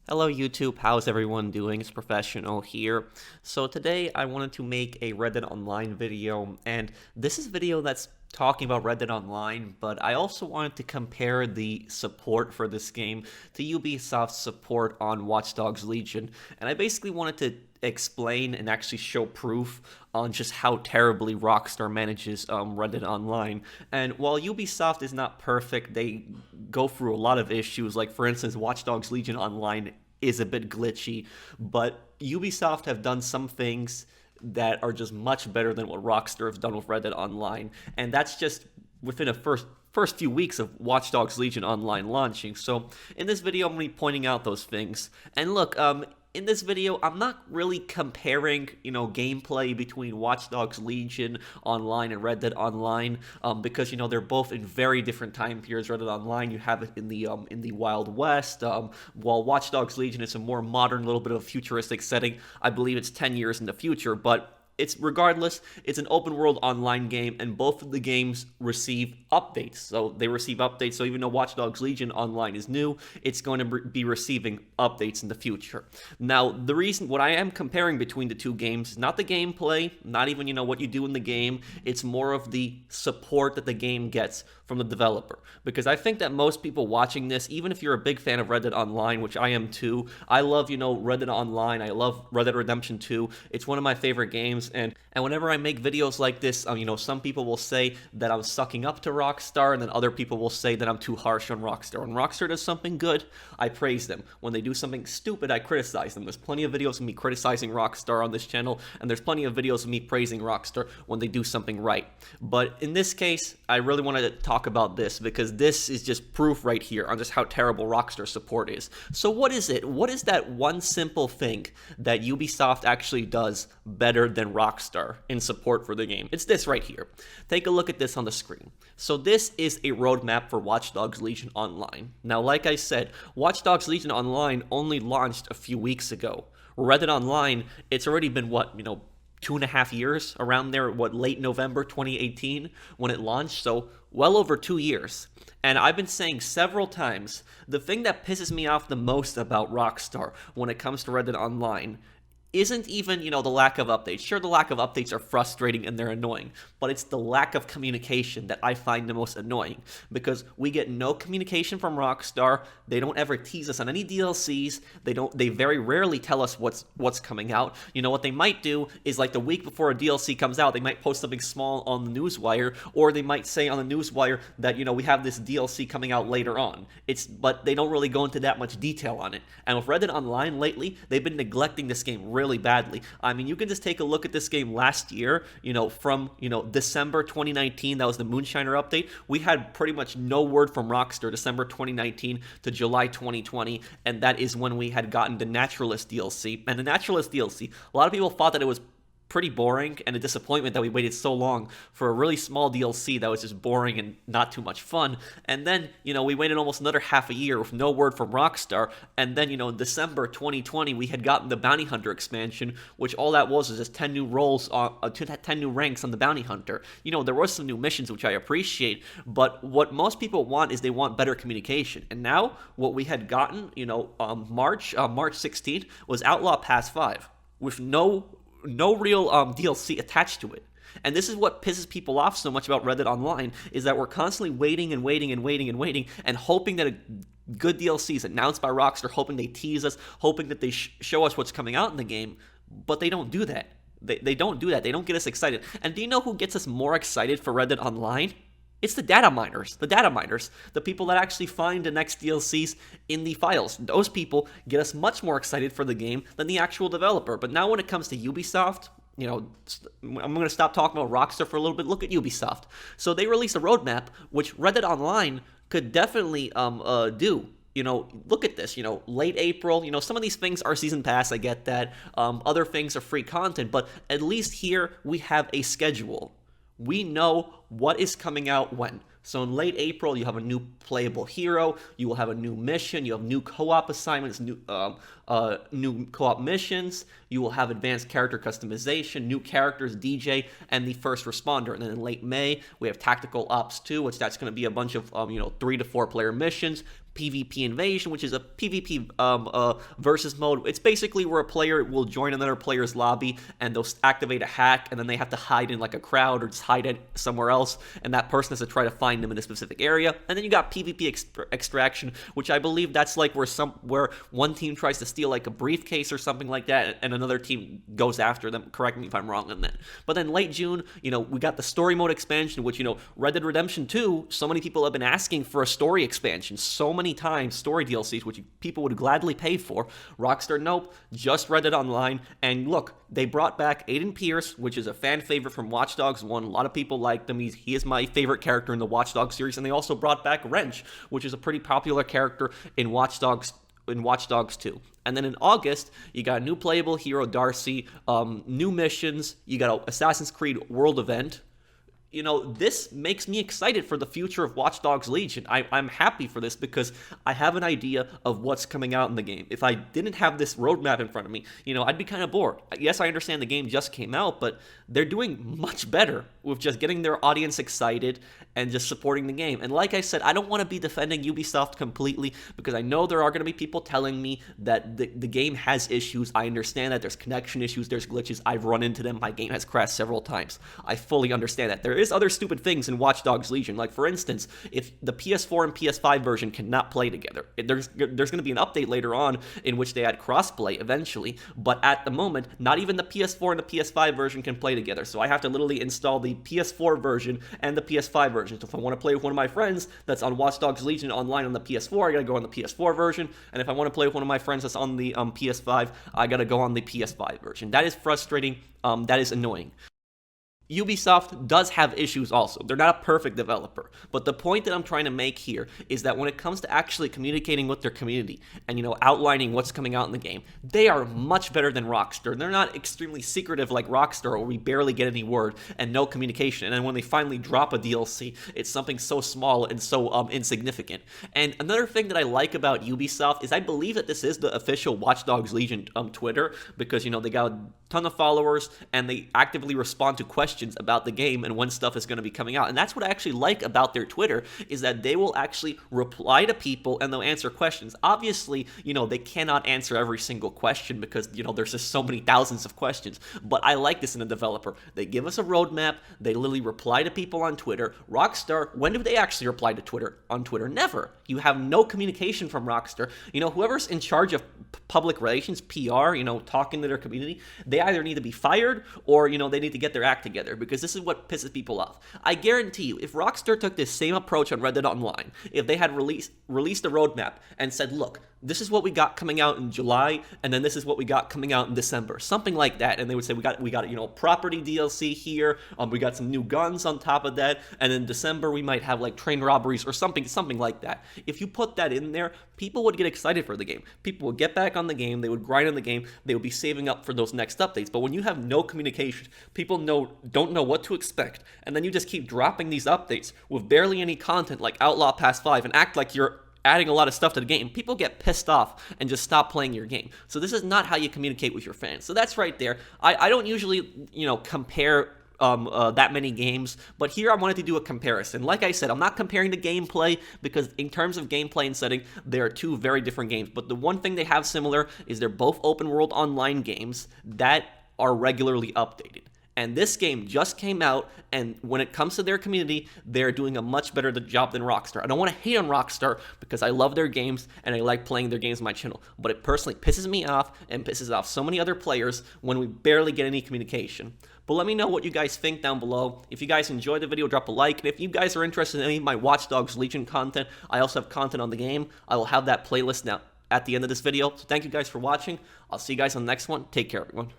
Hello YouTube, how's everyone doing? It's Professional here. So today I wanted to make a Red Dead Online video, and this is a video that's talking about Red Dead Online, but I also wanted to compare the support for this game to Ubisoft's support on Watch Dogs Legion, and I basically wanted to explain and actually show proof on just how terribly Rockstar manages Red Dead Online. And while Ubisoft is not perfect, they go through a lot of issues. Like, for instance, Watch Dogs Legion Online is a bit glitchy, but Ubisoft have done some things that are just much better than what Rockstar has done with Red Dead Online, and that's just within a first few weeks of Watch Dogs Legion Online launching. So in this video, I'm going to be pointing out those things. And look, in this video, I'm not really comparing, gameplay between Watch Dogs Legion Online and Red Dead Online, because they're both in very different time periods. Red Dead Online, you have it in the Wild West, while Watch Dogs Legion is a more modern, little bit of a futuristic setting. I believe it's 10 years in the future, but it's an open world online game, and both of the games receive updates. So they receive updates. So even though Watch Dogs Legion Online is new, it's going to be receiving updates in the future. Now, the reason what I am comparing between the two games is not the gameplay, not even what you do in the game. It's more of the support that the game gets from the developer. Because I think that most people watching this, even if you're a big fan of Red Dead Online, which I am too, I love Red Dead Online. I love Red Dead Redemption 2. It's one of my favorite games. And whenever I make videos like this, some people will say that I'm sucking up to Rockstar, and then other people will say that I'm too harsh on Rockstar. When Rockstar does something good, I praise them. When they do something stupid, I criticize them. There's plenty of videos of me criticizing Rockstar on this channel, and there's plenty of videos of me praising Rockstar when they do something right. But in this case, I really wanted to talk about this because this is just proof right here on just how terrible Rockstar support is. So what is it? What is that one simple thing that Ubisoft actually does better than Rockstar in support for the game? It's this right here. Take a look at this on the screen. So this is a roadmap for Watch Dogs Legion Online. Now, like I said, Watch Dogs Legion Online only launched a few weeks ago. Red Dead Online, it's already been 2.5 years, around there, late November 2018 when it launched, so well over 2 years. And I've been saying several times, the thing that pisses me off the most about Rockstar when it comes to Red Dead Online isn't even, the lack of updates. Sure, the lack of updates are frustrating and they're annoying, but it's the lack of communication that I find the most annoying, because we get no communication from Rockstar. They don't ever tease us on any DLCs. They very rarely tell us what's coming out. What they might do is, like, the week before a DLC comes out, they might post something small on the newswire, or they might say on the newswire that, we have this DLC coming out later on. But they don't really go into that much detail on it. And with Red Dead Online lately, they've been neglecting this game really badly. I mean, you can just take a look at this game last year, from, December 2019, that was the Moonshiner update. We had pretty much no word from Rockstar December 2019 to July 2020, and that is when we had gotten the Naturalist DLC. And the Naturalist DLC, a lot of people thought that it was pretty boring, and a disappointment that we waited so long for a really small DLC that was just boring and not too much fun. And then, we waited almost another half a year with no word from Rockstar, and then, in December 2020, we had gotten the Bounty Hunter expansion, which all that was just 10 new roles, 10 new ranks on the Bounty Hunter. There was some new missions, which I appreciate, but what most people want is they want better communication. And now, what we had gotten, March 16th, was Outlaw Pass 5, with no real DLC attached to it. And this is what pisses people off so much about Red Dead Online, is that we're constantly waiting and waiting and waiting and waiting and hoping that a good DLC is announced by Rockstar, hoping they tease us, hoping that they show us what's coming out in the game, but they don't do that. They don't do that. They don't get us excited. And do you know who gets us more excited for Red Dead Online? It's the data miners, the people that actually find the next DLCs in the files. Those people get us much more excited for the game than the actual developer. But now when it comes to Ubisoft, I'm going to stop talking about Rockstar for a little bit. Look at Ubisoft. So they released a roadmap, which Red Dead Online could definitely do. Look at this, late April, some of these things are season pass, I get that. Other things are free content, but at least here we have a schedule. We know what is coming out when. So in late April, you have a new playable hero, you will have a new mission, you have new co-op assignments, new co-op missions, you will have advanced character customization, new characters, DJ, and the first responder. And then in late May, we have Tactical Ops 2, which that's going to be a bunch of 3 to 4 player missions, PvP Invasion, which is a PvP versus mode. It's basically where a player will join another player's lobby and they'll activate a hack, and then they have to hide in like a crowd or just hide it somewhere else, and that person has to try to find them in a specific area. And then you got PvP Extraction, which I believe that's like where one team tries to steal like a briefcase or something like that, and another team goes after them. Correct me if I'm wrong on that. But then late June, we got the story mode expansion, which, Red Dead Redemption 2, so many people have been asking for a story expansion so many times, story DLCs, which people would gladly pay for. Rockstar, nope, just Red Dead Online. And look, they brought back Aiden Pierce, which is a fan favorite from Watch Dogs 1. A lot of people liked him. He is my favorite character in the Watch Dogs series. And they also brought back Wrench, which is a pretty popular character in Watch Dogs 2. And then in August, you got a new playable hero, Darcy, new missions, you got an Assassin's Creed World event. This makes me excited for the future of Watch Dogs Legion. I'm happy for this because I have an idea of what's coming out in the game. If I didn't have this roadmap in front of me, I'd be kind of bored. Yes, I understand the game just came out, but they're doing much better with just getting their audience excited and just supporting the game. And like I said, I don't want to be defending Ubisoft completely because I know there are going to be people telling me that the game has issues. I understand that there's connection issues, there's glitches. I've run into them. My game has crashed several times. I fully understand that. There is other stupid things in Watch Dogs Legion. Like, for instance, if the PS4 and PS5 version cannot play together, there's going to be an update later on in which they add crossplay eventually, but at the moment, not even the PS4 and the PS5 version can play together. So I have to literally install the PS4 version and the PS5 version. So if I want to play with one of my friends that's on Watch Dogs Legion online on the PS4, I gotta go on the PS4 version, and if I want to play with one of my friends that's on the PS5, I gotta go on the PS5 version. That is frustrating. That is annoying. Ubisoft does have issues also. They're not a perfect developer. But the point that I'm trying to make here is that when it comes to actually communicating with their community and, outlining what's coming out in the game, they are much better than Rockstar. They're not extremely secretive like Rockstar, where we barely get any word and no communication. And then when they finally drop a DLC, it's something so small and so insignificant. And another thing that I like about Ubisoft is I believe that this is the official Watch Dogs Legion Twitter, because, they got a ton of followers and they actively respond to questions about the game and when stuff is going to be coming out. And that's what I actually like about their Twitter, is that they will actually reply to people and they'll answer questions. Obviously, they cannot answer every single question because, there's just so many thousands of questions. But I like this in a developer. They give us a roadmap. They literally reply to people on Twitter. Rockstar, when do they actually reply to Twitter? On Twitter? Never. You have no communication from Rockstar. Whoever's in charge of public relations, PR, talking to their community, they either need to be fired or, they need to get their act together, because this is what pisses people off. I guarantee you, if Rockstar took this same approach on Red Dead Online, if they had released a roadmap and said, look, this is what we got coming out in July, and then this is what we got coming out in December, something like that, and they would say, we got property DLC here, we got some new guns on top of that, and in December we might have like train robberies or something like that. If you put that in there, people would get excited for the game. People would get back on the game, they would grind on the game, they would be saving up for those next updates. But when you have no communication, people don't know what to expect, and then you just keep dropping these updates with barely any content like Outlaw Pass 5 and act like you're adding a lot of stuff to the game, people get pissed off and just stop playing your game. So this is not how you communicate with your fans. So that's right there. I don't usually, compare that many games, but here I wanted to do a comparison. Like I said, I'm not comparing the gameplay, because in terms of gameplay and setting, they are two very different games. But the one thing they have similar is they're both open world online games that are regularly updated. And this game just came out, and when it comes to their community, they're doing a much better job than Rockstar. I don't want to hate on Rockstar because I love their games and I like playing their games on my channel, but it personally pisses me off and pisses off so many other players when we barely get any communication. But let me know what you guys think down below. If you guys enjoyed the video, drop a like. And if you guys are interested in any of my Watch Dogs Legion content, I also have content on the game. I will have that playlist now at the end of this video. So thank you guys for watching. I'll see you guys on the next one. Take care, everyone.